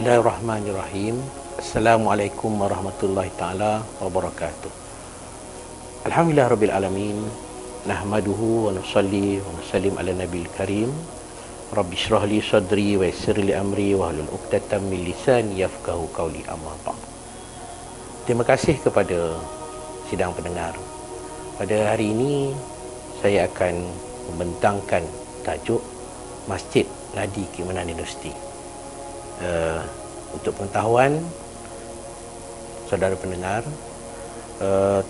Bismillahirrahmanirrahim. Assalamualaikum warahmatullahi taala wabarakatuh. Alhamdulillah rabbil alamin. Nahmaduhu wa nusalli wa nusallim ala nabiyil karim. Rabbi shrah li sadri wa yassir li amri wa hlul 'uqdatam min lisani yafqahu qawli, amma ba'd. Terima kasih kepada sidang pendengar. Pada hari ini saya akan membentangkan tajuk Masjid Nadi Keimanan Universiti. Untuk pengetahuan saudara pendengar,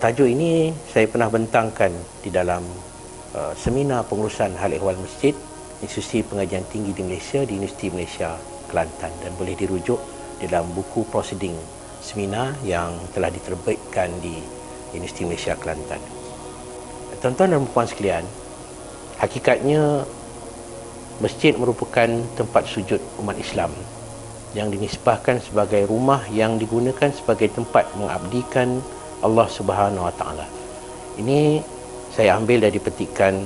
tajuk ini saya pernah bentangkan di dalam seminar pengurusan hal ehwal masjid Institusi Pengajian Tinggi di Malaysia di Universiti Malaysia Kelantan, dan boleh dirujuk dalam buku proceeding seminar yang telah diterbitkan di Universiti Malaysia Kelantan. Tuan-tuan dan puan sekalian, hakikatnya masjid merupakan tempat sujud umat Islam yang dinisbahkan sebagai rumah yang digunakan sebagai tempat mengabdikan Allah Subhanahu Wa Taala. Ini saya ambil dari petikan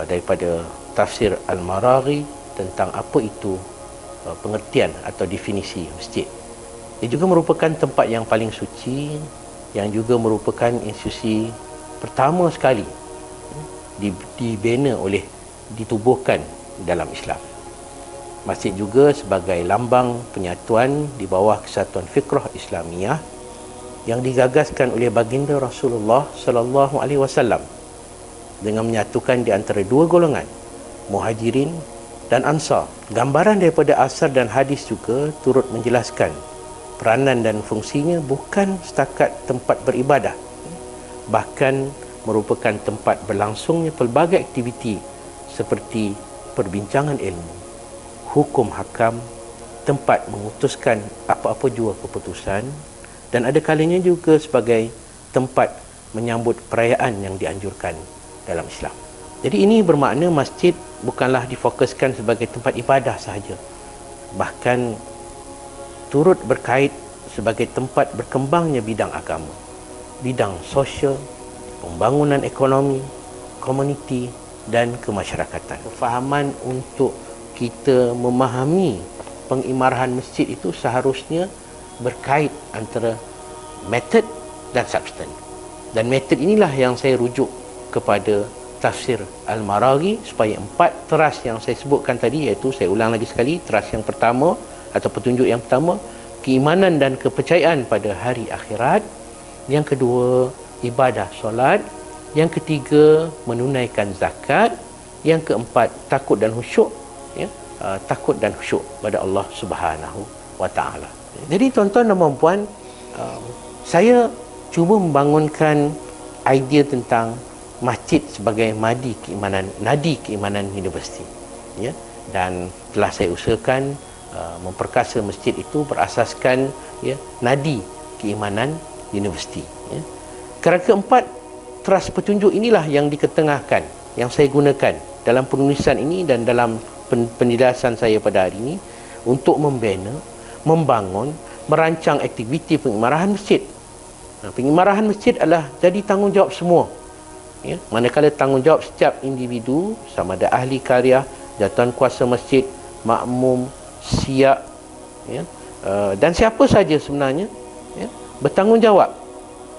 daripada tafsir Al-Maraghi tentang apa itu pengertian atau definisi masjid. Ia juga merupakan tempat yang paling suci, yang juga merupakan institusi pertama sekali ditubuhkan dalam Islam. Masjid juga sebagai lambang penyatuan di bawah Kesatuan Fikrah Islamiyah yang digagaskan oleh baginda Rasulullah sallallahu alaihi wasallam dengan menyatukan di antara dua golongan, Muhajirin dan Ansar. Gambaran daripada asar dan hadis juga turut menjelaskan peranan dan fungsinya bukan setakat tempat beribadah, bahkan merupakan tempat berlangsungnya pelbagai aktiviti seperti perbincangan ilmu, hukum hakam, tempat memutuskan apa-apa jua keputusan, dan ada kalanya juga sebagai tempat menyambut perayaan yang dianjurkan dalam Islam. Jadi ini bermakna masjid bukanlah difokuskan sebagai tempat ibadah sahaja, bahkan turut berkait sebagai tempat berkembangnya bidang agama, bidang sosial, pembangunan ekonomi, komuniti dan kemasyarakatan. Kefahaman untuk kita memahami pengimarahan masjid itu seharusnya berkait antara metod dan substan. Dan metod inilah yang saya rujuk kepada tafsir Al-Maraghi supaya 4 teras yang saya sebutkan tadi, iaitu saya ulang lagi sekali, teras yang pertama atau petunjuk yang pertama, keimanan dan kepercayaan pada hari akhirat. Yang kedua, ibadah solat. Yang ketiga, menunaikan zakat. Yang keempat, takut dan khusyuk, takut dan khusyuk pada Allah Subhanahu Wa Taala. Jadi tuan-tuan dan puan, saya cuba membangunkan idea tentang masjid sebagai nadi keimanan universiti, dan telah saya usahakan memperkasa masjid itu berasaskan nadi keimanan universiti. Kerangka 4 teras petunjuk inilah yang diketengahkan, yang saya gunakan dalam penulisan ini dan dalam penjelasan saya pada hari ini untuk membina, membangun, merancang aktiviti pengimarahan masjid. Pengimarahan masjid adalah jadi tanggungjawab semua. Manakala tanggungjawab setiap individu, sama ada ahli karya, jawatan kuasa masjid, makmum, siap, dan siapa saja sebenarnya bertanggungjawab.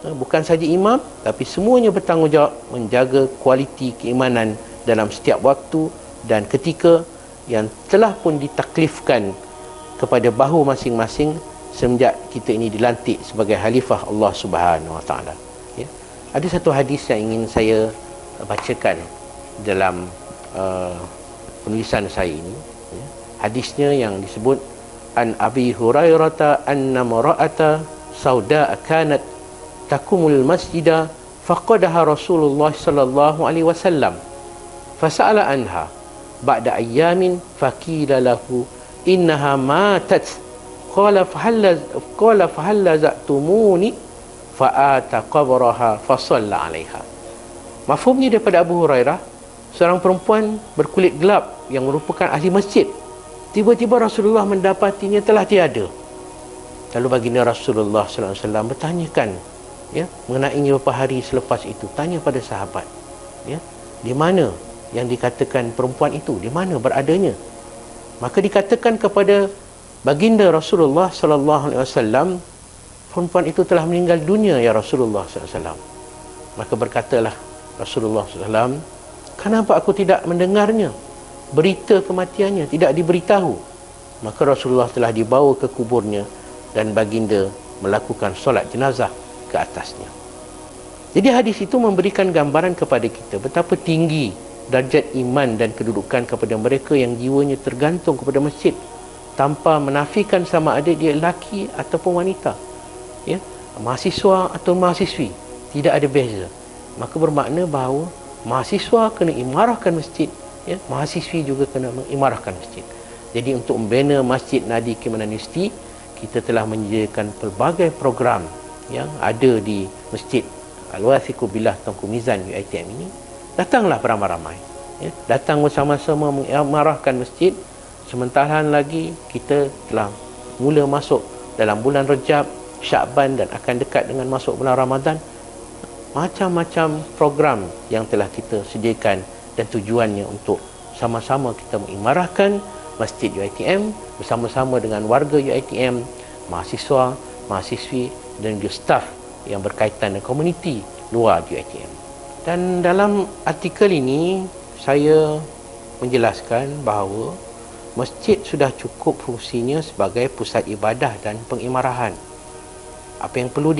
Bukan saja imam, tapi semuanya bertanggungjawab menjaga kualiti keimanan dalam setiap waktu dan ketika yang telah pun ditaklifkan kepada bahu masing-masing semenjak kita ini dilantik sebagai khalifah Allah Subhanahu Wa Taala. Ada satu hadis yang ingin saya bacakan dalam penulisan saya ini. Hadisnya yang disebut an Abi Hurairah anna mar'ata sauda kanat takumul masjida faqadaha Rasulullah sallallahu alaihi wasallam fasala anha ba'da ayyamin faqila lahu innaha matat qala fahalla za'tumuni fa'ata qabraha fasalla 'alaiha. Mafhumnya daripada Abu Hurairah, seorang perempuan berkulit gelap yang merupakan ahli masjid, tiba-tiba Rasulullah mendapatinya telah tiada. Lalu baginda Rasulullah sallallahu alaihi wasallam bertanyakan mengenainya beberapa hari selepas itu, tanya pada sahabat, di mana yang dikatakan perempuan itu, di mana beradanya? Maka dikatakan kepada baginda Rasulullah sallallahu alaihi wasallam, perempuan itu telah meninggal dunia ya Rasulullah sallallahu alaihi wasallam. Maka berkatalah Rasulullah sallallahu alaihi wasallam, kenapa aku tidak mendengarnya? Berita kematiannya tidak diberitahu. Maka Rasulullah telah dibawa ke kuburnya dan baginda melakukan solat jenazah ke atasnya. Jadi hadis itu memberikan gambaran kepada kita betapa tinggi darjat iman dan kedudukan kepada mereka yang jiwanya tergantung kepada masjid, tanpa menafikan sama ada dia lelaki ataupun wanita, ya, mahasiswa atau mahasiswi, tidak ada beza. Maka bermakna bahawa mahasiswa kena imarahkan masjid, ya, mahasiswi juga kena mengimarahkan masjid. Jadi untuk membina Masjid Nadi Keimanan Universiti, kita telah menyediakan pelbagai program yang ada di Masjid Al-Wathiqu Billah Tunku Mizan UiTM ini. Datanglah beramai-ramai, ya, datang bersama-sama mengimarahkan masjid. Sementara lagi kita telah mula masuk dalam bulan Rejab, Syakban dan akan dekat dengan masuk bulan Ramadan. Macam-macam program yang telah kita sediakan dan tujuannya untuk sama-sama kita mengimarahkan Masjid UiTM bersama-sama dengan warga UiTM, mahasiswa, mahasiswi dan juga staf yang berkaitan dengan komuniti luar UiTM. Dan dalam artikel ini saya menjelaskan bahawa masjid sudah cukup fungsinya sebagai pusat ibadah dan pengimarahan. Apa yang perlu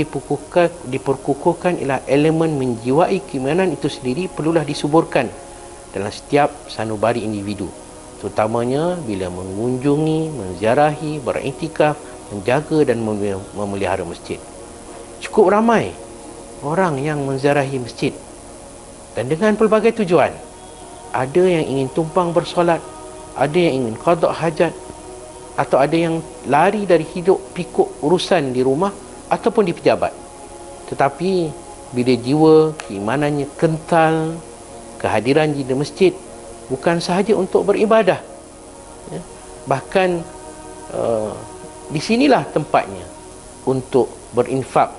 diperkukuhkan ialah elemen menjiwai keimanan itu sendiri perlulah disuburkan dalam setiap sanubari individu, terutamanya bila mengunjungi, menziarahi, beriktikaf, menjaga dan memelihara masjid. Cukup ramai orang yang menziarahi masjid dan dengan pelbagai tujuan. Ada yang ingin tumpang bersolat, ada yang ingin qada hajat, atau ada yang lari dari hidup pikuk urusan di rumah ataupun di pejabat. Tetapi bila jiwa keimanannya kental, kehadiran di masjid bukan sahaja untuk beribadah, ya, bahkan di sinilah tempatnya untuk berinfak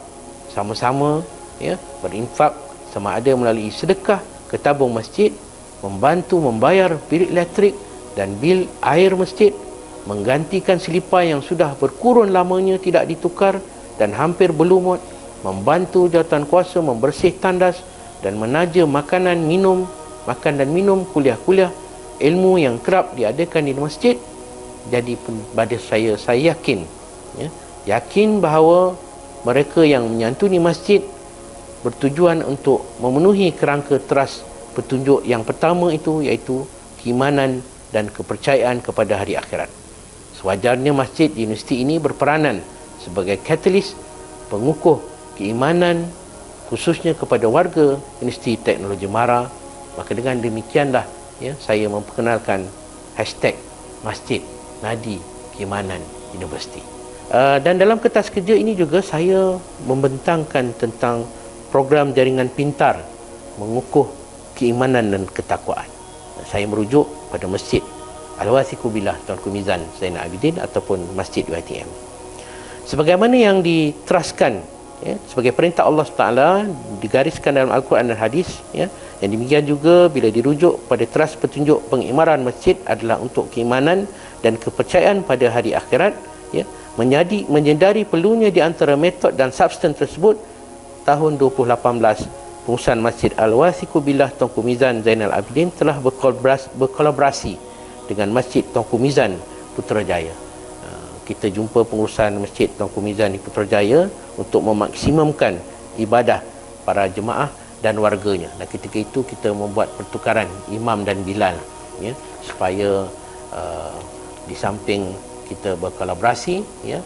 sama-sama, ya, berinfak sama ada melalui sedekah ke tabung masjid, membantu membayar bil elektrik dan bil air masjid, menggantikan selipar yang sudah berkurun lamanya tidak ditukar dan hampir berlumut, membantu jawatan kuasa membersih tandas dan menaja makan dan minum, kuliah-kuliah ilmu yang kerap diadakan di masjid. Jadi pada saya yakin, ya, yakin bahawa mereka yang menyantuni masjid bertujuan untuk memenuhi kerangka teras petunjuk yang pertama itu, iaitu keimanan dan kepercayaan kepada hari akhirat. Sewajarnya masjid di universiti ini berperanan sebagai katalis pengukuh keimanan khususnya kepada warga Universiti Teknologi Mara. Maka dengan demikianlah, ya, saya memperkenalkan hashtag Masjid Nadi Keimanan Universiti. Dan dalam kertas kerja ini juga saya membentangkan tentang program jaringan pintar mengukuh keimanan dan ketakwaan. Saya merujuk pada Masjid Al-Wathiqu Billah Tunku Mizan Zainal Abidin ataupun Masjid UiTM. Sebagaimana yang diteraskan, ya, sebagai perintah Allah SWT digariskan dalam Al-Quran dan Hadis, ya, yang demikian juga bila dirujuk pada teras petunjuk pengimaran masjid adalah untuk keimanan dan kepercayaan pada hari akhirat, ya, menyedari perlunya di antara metod dan substan tersebut. Tahun 2018 pengurusan Masjid Al-Wathiqu Billah Tunku Mizan Zainal Abidin telah berkolaborasi dengan Masjid Tunku Mizan Putrajaya. Kita jumpa pengurusan Masjid Tunku Mizan di Putrajaya untuk memaksimumkan ibadah para jemaah dan warganya. Dan ketika itu kita membuat pertukaran imam dan bilal, ya, supaya di samping kita berkolaborasi, ya,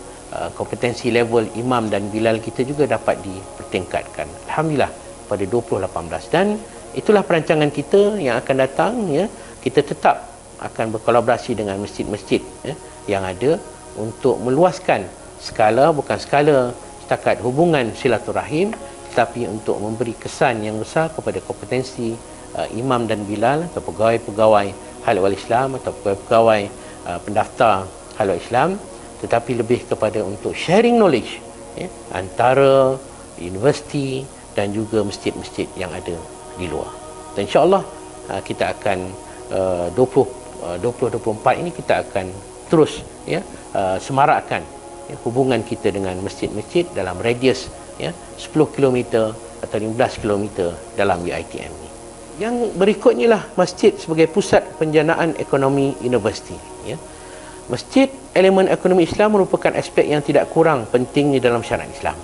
kompetensi level imam dan bilal kita juga dapat dipertingkatkan. Alhamdulillah pada 2018, dan itulah perancangan kita yang akan datang, ya. Kita tetap akan berkolaborasi dengan masjid-masjid, ya, yang ada untuk meluaskan skala, bukan skala setakat hubungan silaturahim, tetapi untuk memberi kesan yang besar kepada kompetensi imam dan bilal atau pegawai-pegawai Halwal Islam atau pegawai pendaftar Halwal Islam, tetapi lebih kepada untuk sharing knowledge, ya, antara universiti dan juga masjid-masjid yang ada di luar. Dan insya-Allah kita akan 2024 ini kita akan terus semarakkan hubungan kita dengan masjid-masjid dalam radius 10 km atau 15 km dalam UiTM ni. Yang berikutnya lah masjid sebagai pusat penjanaan ekonomi universiti. Masjid, elemen ekonomi Islam merupakan aspek yang tidak kurang pentingnya dalam syariat Islam.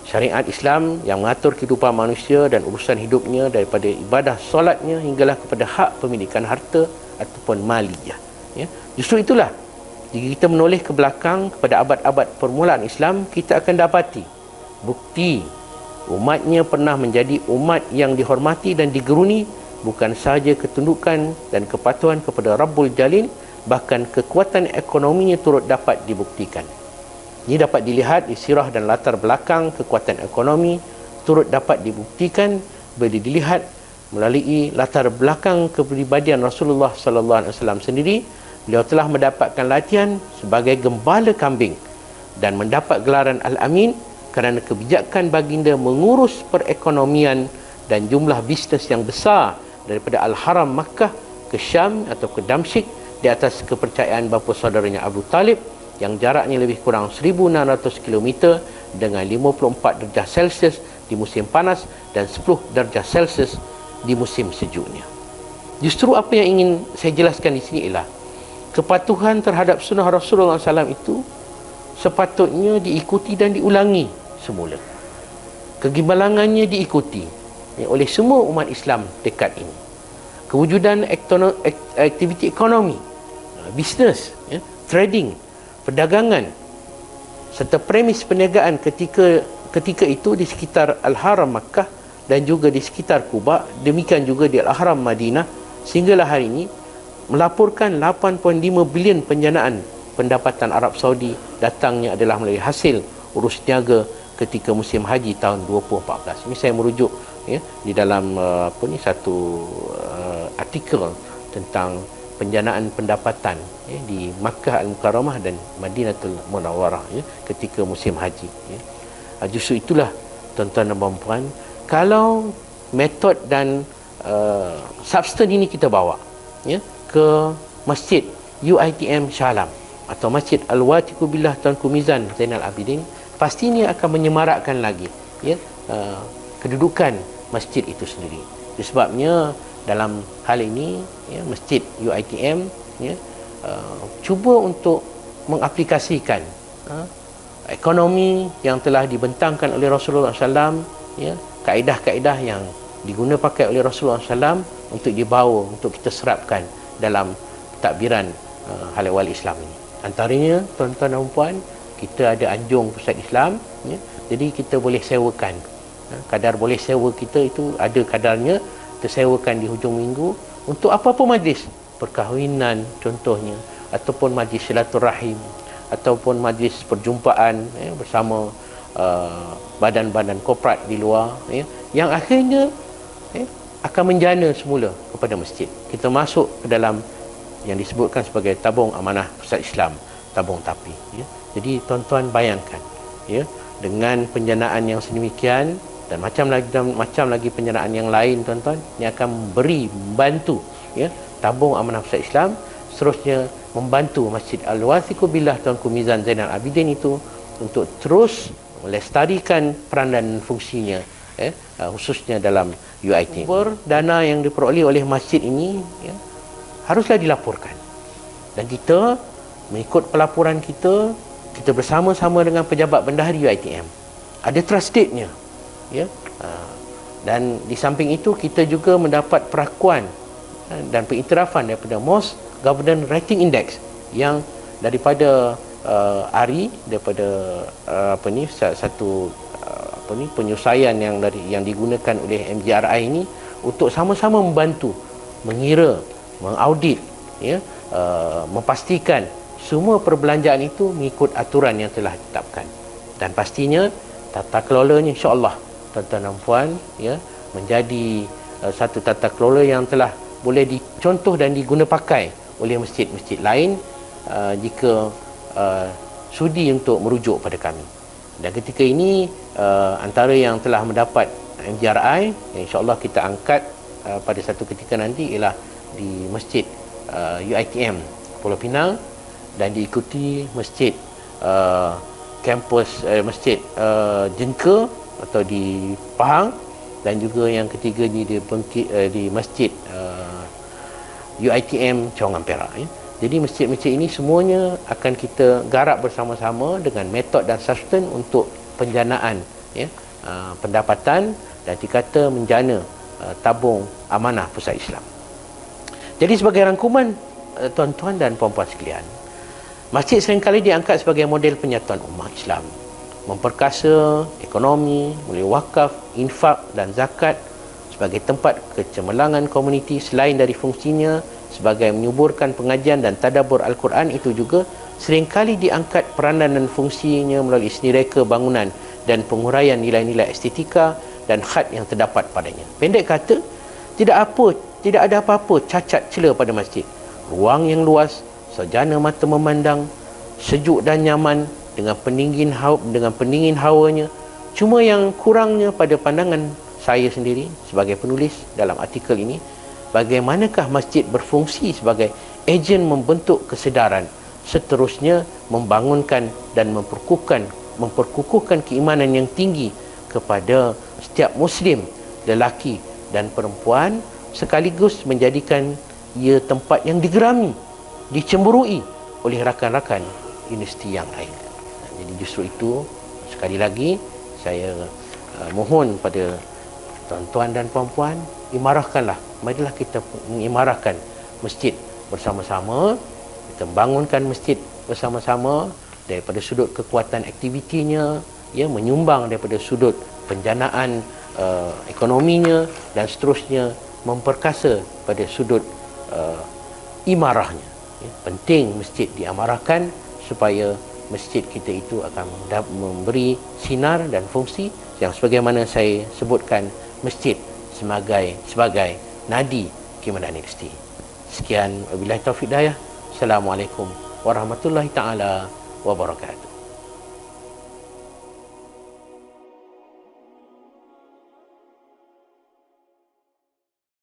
Syariat Islam yang mengatur kehidupan manusia dan urusan hidupnya daripada ibadah solatnya hinggalah kepada hak pemilikan harta ataupun maliyah. Justru itulah, jika kita menoleh ke belakang kepada abad-abad permulaan Islam, kita akan dapati bukti umatnya pernah menjadi umat yang dihormati dan digeruni, bukan sahaja ketundukan dan kepatuhan kepada Rabbul Jalil, bahkan kekuatan ekonominya turut dapat dibuktikan. Ini dapat dilihat di sirah dan latar belakang kekuatan ekonomi turut dapat dibuktikan bila dilihat melalui latar belakang kepribadian Rasulullah sallallahu alaihi wasallam sendiri. Beliau telah mendapatkan latihan sebagai gembala kambing dan mendapat gelaran Al-Amin kerana kebijakan baginda mengurus perekonomian dan jumlah bisnes yang besar daripada Al-Haram Makkah ke Syam atau ke Damsyik di atas kepercayaan bapa saudaranya Abu Talib yang jaraknya lebih kurang 1600 km dengan 54 darjah Celsius di musim panas dan 10 darjah Celsius di musim sejuknya. Justru apa yang ingin saya jelaskan di sini ialah kepatuhan terhadap sunnah Rasulullah SAW itu sepatutnya diikuti dan diulangi semula. Kegemilangannya diikuti oleh semua umat Islam dekat ini. Kewujudan aktiviti ekonomi, bisnes, trading, perdagangan serta premis perniagaan ketika itu di sekitar Al-Haram Makkah dan juga di sekitar Kuba, demikian juga di Al-Haram Madinah, sehinggalah hari ini melaporkan 8.5 bilion penjanaan pendapatan Arab Saudi datangnya adalah melalui hasil urus niaga ketika musim haji tahun 2014. Ini saya merujuk di dalam satu artikel tentang penjanaan pendapatan di Makkah Al-Mukarramah dan Madinatul Munawwarah ketika musim haji. Justru itulah tuan-tuan dan puan-puan, kalau metod dan substan ini kita bawa ke Masjid UiTM Shah Alam atau Masjid Al-Wathiqu Billah Tuanku Mizan Zainal Abidin, pastinya akan menyemarakkan lagi kedudukan masjid itu sendiri. Sebabnya dalam hal ini Masjid UiTM cuba untuk mengaplikasikan ekonomi yang telah dibentangkan oleh Rasulullah SAW, kaedah-kaedah yang diguna pakai oleh Rasulullah SAW untuk dibawa, untuk kita serapkan dalam takbiran Halal Islam ini. Antaranya, tuan-tuan dan puan, kita ada anjung pusat Islam, jadi kita boleh sewakan. Kadar boleh sewa kita itu ada kadarnya, kita sewakan di hujung minggu untuk apa-apa majlis, perkahwinan contohnya, ataupun majlis silaturahim, ataupun majlis perjumpaan bersama badan-badan korporat di luar, yang akhirnya akan menjana semula kepada masjid. Kita masuk ke dalam yang disebutkan sebagai tabung amanah pusat Islam, tabung tapi. Jadi tuan-tuan bayangkan, dengan penjanaan yang sedemikian dan macam lagi penjanaan yang lain, tuan-tuan, ini akan membantu tabung amanah pusat Islam, seterusnya membantu Masjid Al-Wathiqu Billah Tuanku Mizan Zainal Abidin itu untuk terus melestarikan peranan fungsinya, khususnya dalam UiTM. Dana yang diperoleh oleh masjid ini haruslah dilaporkan, dan kita mengikut pelaporan kita bersama-sama dengan pejabat bendahari UiTM ada trust date-nya, dan di samping itu kita juga mendapat perakuan dan pengiktirafan daripada Most Governance Rating Index yang daripada ARI, daripada satu penyelesaian yang digunakan oleh MGRI ini untuk sama-sama membantu mengira, mengaudit, memastikan semua perbelanjaan itu mengikut aturan yang telah ditetapkan, dan pastinya tata kelolanya insya-Allah tuan-tuan dan puan menjadi satu tata kelola yang telah boleh dicontoh dan diguna pakai oleh masjid-masjid lain jika sudi untuk merujuk pada kami. Dan ketika ini antara yang telah mendapat MGRI yang insya-Allah kita angkat pada satu ketika nanti ialah di Masjid UiTM Pulau Pinang, dan diikuti masjid masjid Jengka atau di Pahang, dan juga yang ketiga di masjid UiTM Cawangan Perak. Jadi masjid-masjid ini semuanya akan kita garap bersama-sama dengan metod dan sustain untuk penjanaan pendapatan dan dikata menjana tabung amanah Pusat Islam. Jadi sebagai rangkuman, tuan-tuan dan puan-puan sekalian, masjid seringkali diangkat sebagai model penyatuan umat Islam, memperkasa ekonomi melalui wakaf, infak dan zakat sebagai tempat kecemerlangan komuniti. Selain dari fungsinya sebagai menyuburkan pengajian dan tadabbur Al-Quran, itu juga seringkali diangkat peranan dan fungsinya melalui seni reka bangunan dan penguraian nilai-nilai estetika dan khat yang terdapat padanya. Pendek kata, tidak ada apa-apa cacat cela pada masjid. Ruang yang luas, sarjana mata memandang, sejuk dan nyaman dengan pendingin hawanya. Cuma yang kurangnya pada pandangan saya sendiri sebagai penulis dalam artikel ini, bagaimanakah masjid berfungsi sebagai ejen membentuk kesedaran, seterusnya membangunkan dan memperkukuhkan keimanan yang tinggi kepada setiap Muslim, lelaki dan perempuan, sekaligus menjadikan ia tempat yang digerami, dicemburui oleh rakan-rakan universiti yang lain. Jadi justru itu, sekali lagi saya mohon pada tuan-tuan dan puan-puan, imarahkanlah, marilah kita mengimarahkan masjid bersama-sama, kita bangunkan masjid bersama-sama daripada sudut kekuatan aktivitinya, menyumbang daripada sudut penjanaan ekonominya, dan seterusnya memperkasa pada sudut imarahnya. Penting masjid diamarahkan supaya masjid kita itu akan memberi sinar dan fungsi yang sebagaimana saya sebutkan, masjid sebagai nadi keimanan universiti. Sekian, wabillahi taufiq hidayah. Assalamualaikum warahmatullahi taala wabarakatuh.